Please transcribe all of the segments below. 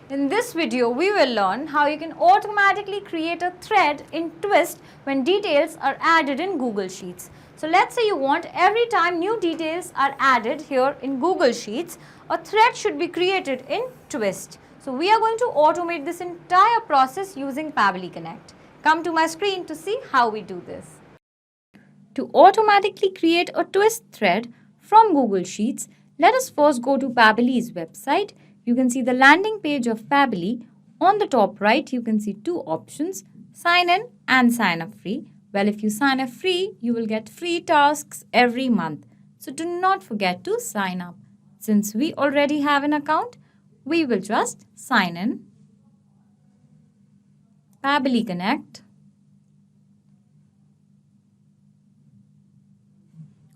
In this video, we will learn how you can automatically create a thread in Twist when details are added in Google Sheets. So let's say you want every time new details are added here in Google Sheets, a thread should be created in Twist. So we are going to automate this entire process using Pabbly Connect. Come to my screen to see how we do this. To automatically create a Twist thread from Google Sheets, let us first go to Pabbly's website. You can see the landing page of Pabbly. On the top right, you can see two options, sign in and sign up free. Well, if you sign up free, you will get free tasks every month. So do not forget to sign up. Since we already have an account, we will just sign in. Pabbly Connect.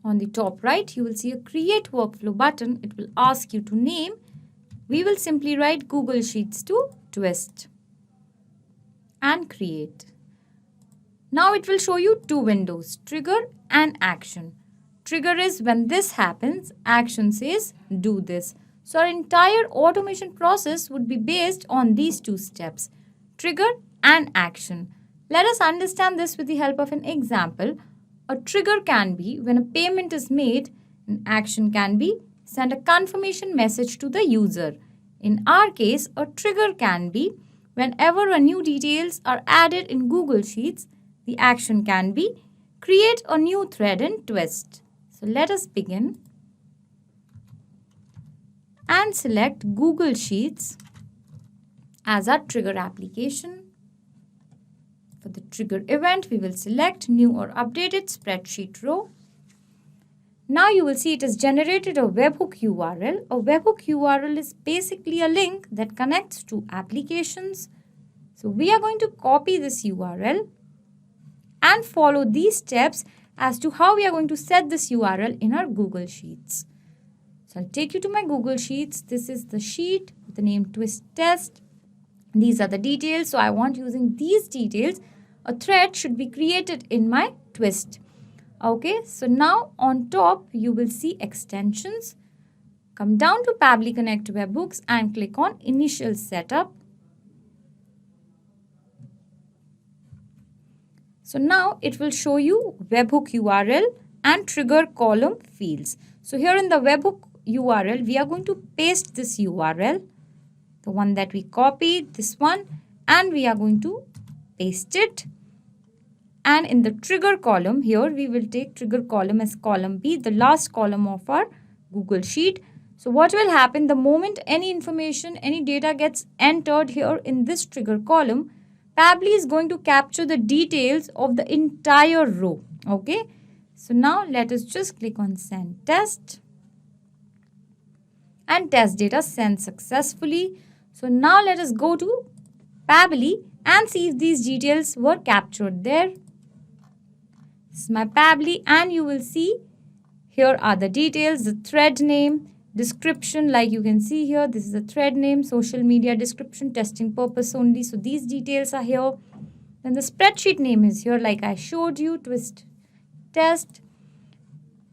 On the top right, you will see a Create Workflow button. It will ask you to name. We will simply write Google Sheets to Twist and create. Now it will show you two windows, trigger and action. Trigger is when this happens, action says do this. So our entire automation process would be based on these two steps, trigger and action. Let us understand this with the help of an example. A trigger can be when a payment is made, and action can be send a confirmation message to the user. In our case, a trigger can be whenever a new details are added in Google Sheets, the action can be create a new thread in Twist. So let us begin and select Google Sheets as our trigger application. For the trigger event, we will select new or updated spreadsheet row. Now you will see it has generated a webhook URL. A webhook URL is basically a link that connects to applications. So we are going to copy this URL and follow these steps as to how we are going to set this URL in our Google Sheets. So I'll take you to my Google Sheets. This is the sheet with the name Twist Test. These are the details. So I want using these details, a thread should be created in my Twist. Okay, so now on top you will see extensions. Come down to Pabbly Connect Webhooks and click on Initial Setup. So now it will show you webhook URL and trigger column fields. So here in the webhook URL, we are going to paste this URL, the one that we copied, this one, and we are going to paste it. And in the trigger column here, we will take trigger column as column B, the last column of our Google Sheet. So what will happen the moment any information, any data gets entered here in this trigger column, Pabbly is going to capture the details of the entire row. Okay. So now let us just click on Send Test. And test data sent successfully. So now let us go to Pabbly and see if these details were captured there. This is my Pabbly and you will see here are the details, the thread name, description like you can see here. This is the thread name, social media description, testing purpose only. So these details are here. Then the spreadsheet name is here like I showed you, Twist Test.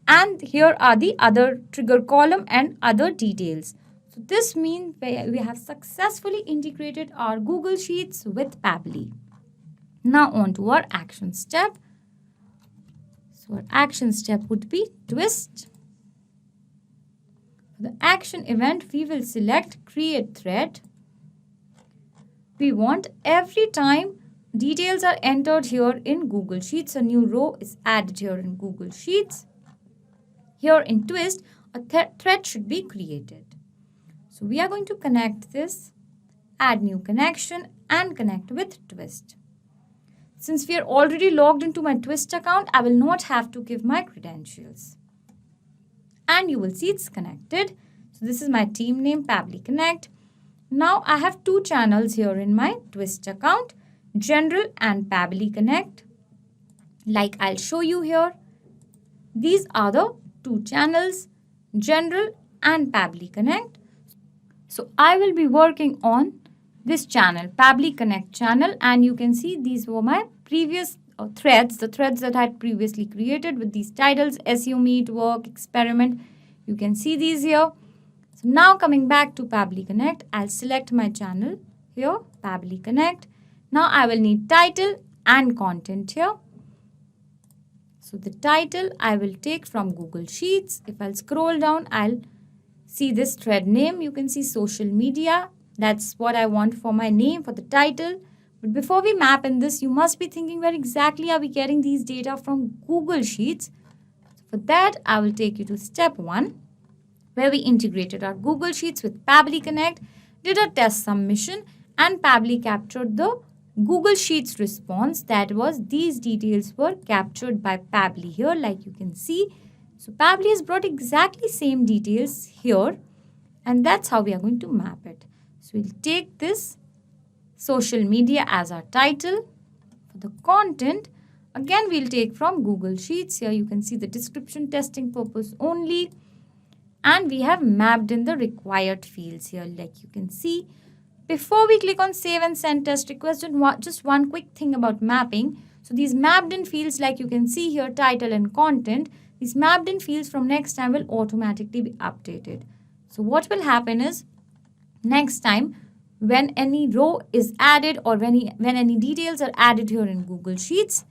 And here are the other trigger column and other details. So this means we have successfully integrated our Google Sheets with Pabbly. Now on to our action step. So our action step would be Twist. For the action event, we will select Create Thread. We want every time details are entered here in Google Sheets, a new row is added here in Google Sheets. Here in Twist, a thread should be created. So we are going to connect this, add new connection and connect with Twist. Since we are already logged into my Twist account, I will not have to give my credentials. And you will see it's connected. So this is my team name, Pabbly Connect. Now I have two channels here in my Twist account, General and Pabbly Connect. Like I'll show you here. These are the two channels, General and Pabbly Connect. So I will be working on this channel, Pabbly Connect channel, and you can see these were my previous threads, the threads that I had previously created with these titles, SEO Meet, Work, Experiment. You can see these here. So now coming back to Pabbly Connect, I'll select my channel here, Pabbly Connect. Now I will need title and content here. So the title I will take from Google Sheets. If I'll scroll down, I'll see this thread name. You can see social media. That's what I want for my name, for the title. But before we map in this, you must be thinking, where exactly are we getting these data from Google Sheets? So for that, I will take you to step 1, where we integrated our Google Sheets with Pabbly Connect, did a test submission, and Pabbly captured the Google Sheets response. That was, these details were captured by Pabbly here, like you can see. So Pabbly has brought exactly same details here, and that's how we are going to map it. So we'll take this social media as our title. For the content, again we'll take from Google Sheets. Here you can see the description, testing purpose only, and we have mapped in the required fields here, like you can see. Before we click on save and send test request, just one quick thing about mapping. So these mapped in fields, like you can see here, title and content, these mapped in fields from next time will automatically be updated. So what will happen is, next time when any row is added or when any details are added here in Google Sheets,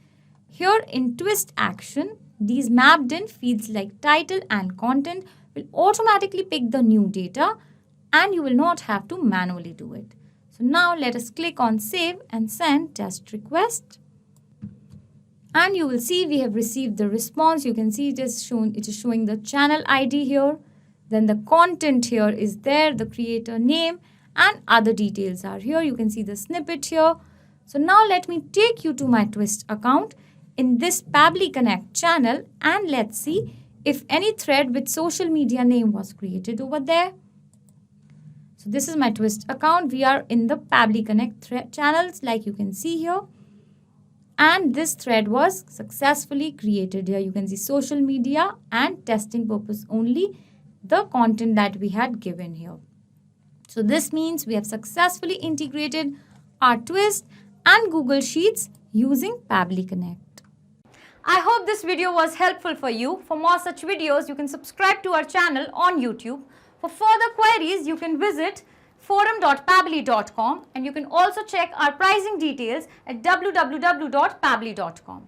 here in twist action, these mapped in fields like title and content will automatically pick the new data, and you will not have to manually do it. So now let us click on save and send test request. And you will see we have received the response. You can see it is showing the channel ID here. Then the content here is there, the creator name, and other details are here. You can see the snippet here. So now let me take you to my twist account in this Pabbly Connect channel, and let's see if any thread with social media name was created over there. So this is my twist account. We are in the Pabbly Connect channels, like you can see here. And this thread was successfully created here. You can see social media and testing purpose only, the content that we had given here. So this means we have successfully integrated our twist and Google Sheets using Pabbly Connect. I hope this video was helpful for you. For more such videos, you can subscribe to our channel on YouTube. For further queries, you can visit forum.pabbly.com, and you can also check our pricing details at www.pabbly.com.